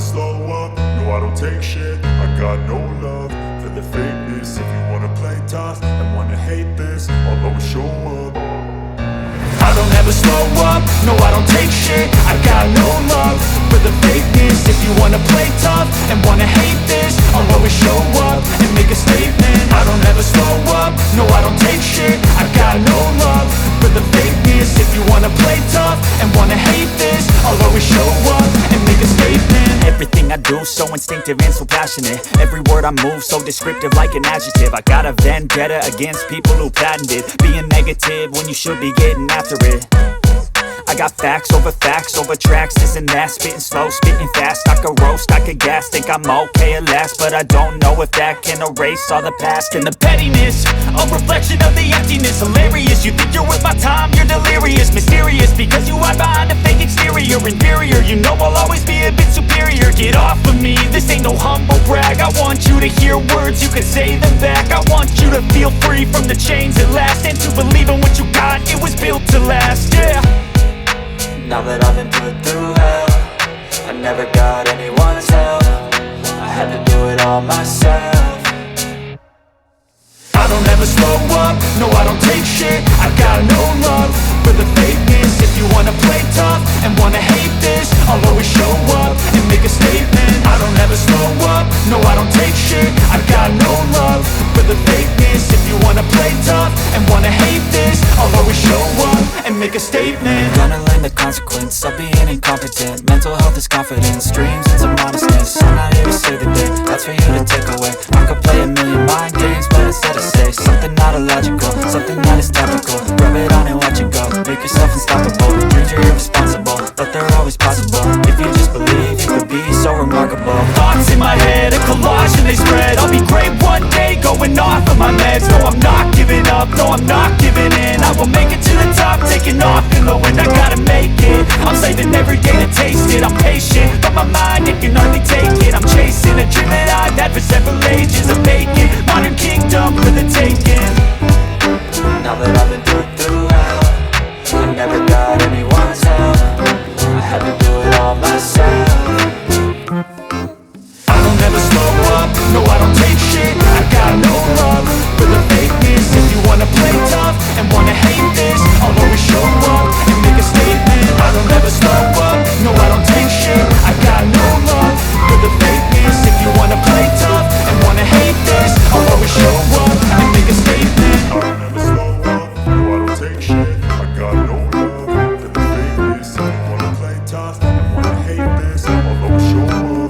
slow up, no I don't take shit. I got no love for the fakeness. If you wanna play tough and wanna hate this, I'll always show up. I don't ever slow up, no I don't take shit. I got no love for the fakeness. If you wanna play tough and wanna hate this, I'll always show up and make a statement. I don't ever slow up, no I don't take shit. I got no love for the fakeness. If you wanna play tough and wanna hate this, I'll always show up and make a statement. Everything I do so instinctive and so passionate. Every word I move so descriptive like an adjective. I got a vendetta against people who patented being negative when you should be getting after it. I got facts over tracks, this and that. Spitting slow, spitting fast. I could roast, I could gas. Think I'm okay at last, but I don't know if that can erase all the past. And the pettiness, a reflection of the emptiness. Hilarious, you think you're worth my time, you're delirious. Mysterious, because you hide behind a fake exterior. Inferior, you know I'll always be a bit superior. Get off of me, this ain't no humble brag. I want you to hear words, you can say them back. I want you to feel free from the chains at last, and to believe in what you got, it was built to last, yeah. Now that I've been put through hell, I never got anyone's help. I had to do it all myself. I don't ever slow up, no I don't take shit. I got no love for the fakeness. If you wanna play tough and wanna hate this, I'll always show up and make a statement. I don't ever slow up, no I don't take shit. I got no love for the fakeness. If you wanna play tough and wanna hate this, I'll always show up and make a statement. Gonna learn the consequence of being incompetent. Mental health is confidence, dreams and some honestness. I'm not here to save the day, that's for you to take away. I could play a million mind games, but instead I say something not illogical, something that is topical. Rub it on and watch it go, make yourself unstoppable. Dreams are irresponsible, but they're always possible. If you just believe, you could be so remarkable. Thoughts in my head, a collage and they spread. I'll be great one day, going off of my meds. No, I'm not giving up, no, I'm not giving in. I will make it to the top, taking off in the wind. I gotta make it, I'm saving every day to taste it. I'm patient, but my mind, it can hardly take it. I'm chasing a dream that I've had for several ages. I'm making modern kingdom for the taking. Now that I've been put through hell, I never got anyone's help. I had to do it all myself. I don't ever slow up, no I don't take shit. I got no love for the fakeness. If you wanna play tough and wanna hate this, I'll always show up and make a statement. I don't ever slow up, no I don't take shit. I got no love for the fakeness. If you wanna play tough and wanna hate this, I'll always show up and make a statement. I don't ever slow up, no I don't take shit. I got no love for the fakeness. If you wanna play tough and wanna hate this, I'll always show up.